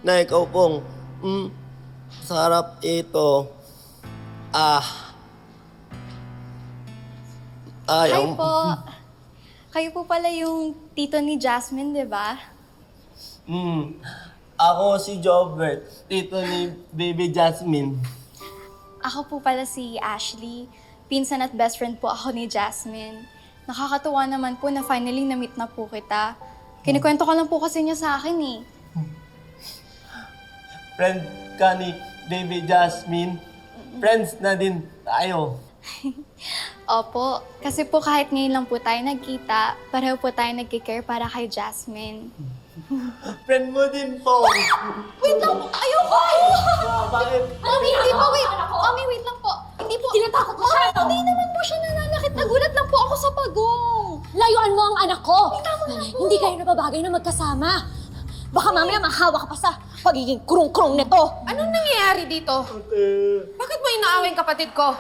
na ikaw pong sarap ito. Hi Ayaw. po. Kayo po pala yung tito ni Jasmine, di ba? Ako si Jobert, tito ni Baby Jasmine. Ako po pala si Ashley. Pinsan at best friend po ako ni Jasmine. Nakakatuwa naman po na finally na-meet na po kita. Kinikwento ko lang po kasi niya sa akin eh. Friend ka ni Baby Jasmine. Friends na din tayo. Opo, kasi po kahit ngayon lang po tayo nagkita, pareho po tayo nagkikare para kay Jasmine. Friend mo din po. Wait lang po! Ayoko! Bakit? Mami, hindi po, wait! Mami, wait lang po! Hindi po... Tinatakot mo siya, no? Hindi naman po siya nananakit. Nagulat lang po ako sa pagong. Layuan mo ang anak ko! Tama na po. Hindi kayo nababagay na magkasama. Baka mamaya mahawa ka pa sa pagiging kurong-kurong nito. Anong nangyayari dito? Bakit mo inaaway ang kapatid ko?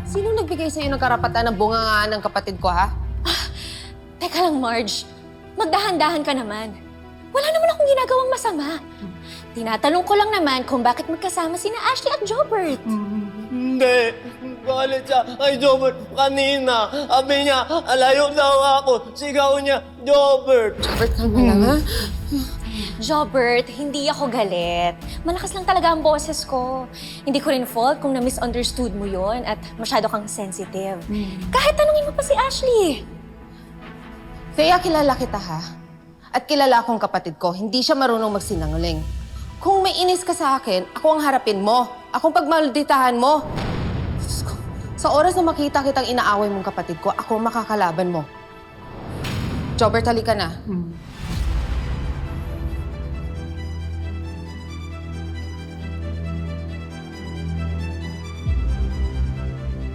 Sino nagbigay sa'yo ng karapatan ng bungangaan ng kapatid ko, ha? Teka lang, Marge. Magdahan-dahan ka naman. Wala naman akong ginagawang masama. Tinatanong ko lang naman kung bakit magkasama sina Ashley at Jobert. Hindi. Galit siya kay Jobert kanina. Sabi niya, alayo daw ako. Sigaw niya, Jobert. Robert, kalma lang, ha? Jobert, hindi ako galit. Malakas lang talaga ang boses ko. Hindi ko rin fault kung na-misunderstood mo yon at masyado kang sensitive. Kahit tanungin mo pa si Ashley. Kaya kilala kita, ha? At kilala akong kapatid ko, hindi siya marunong magsinungaling. Kung may inis ka sa akin, ako ang harapin mo. Akong pagmalditahan mo. Diyos ko, sa oras na makita kitang inaaway mong kapatid ko, ako ang makakalaban mo. Jobert, halika na.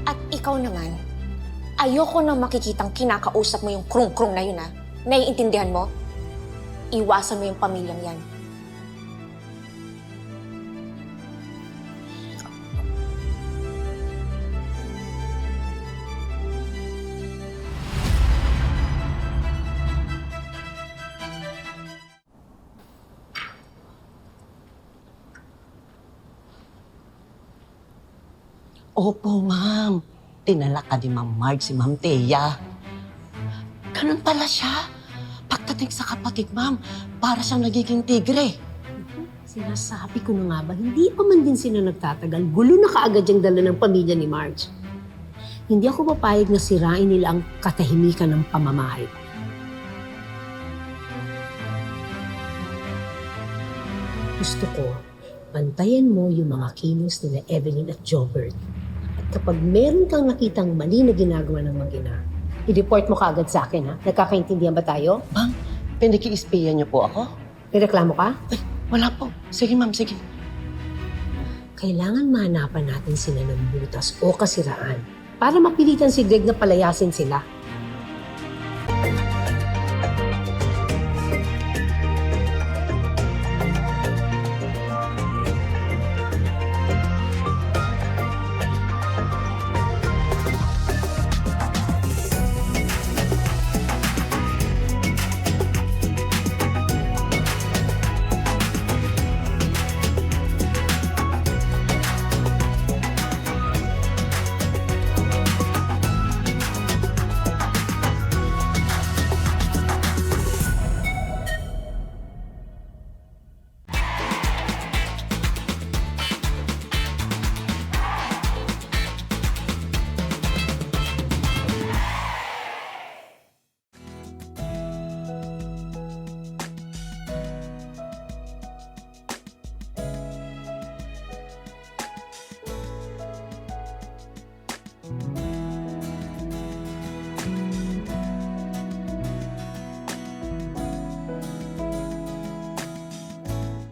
At ikaw naman, ayoko na makikitang kinakausap mo yung krung-krung na yun, ha? Naiintindihan mo? Iwasan mo yung pamilyang yan. Opo, ma'am. Tinala ka ni Ma'am Marge si Ma'am Thea. Ganun pala siya. Pagdating sa kapatid, ma'am, para siyang nagiging tigre. Sinasabi ko na nga ba, hindi pa man din sila nagtatagal. Gulo na kaagad yung dala ng pamilya ni Marge. Hindi ako papayag na sirain nila ang katahimikan ng pamamahay. Gusto ko, bantayan mo yung mga kilos nila Evelyn at Jobert. At kapag meron kang nakitang mali na ginagawa ng mag-ina, i-report mo kaagad sa akin, ha? Nagkakaintindihan ba tayo? Ma'am, pinag-i-espiya niyo po ako? Nireklamo ka? Ay, wala po. Sige, ma'am, sige. Kailangan mahanapan natin sila ng butas o kasiraan para mapilitan si Greg na palayasin sila.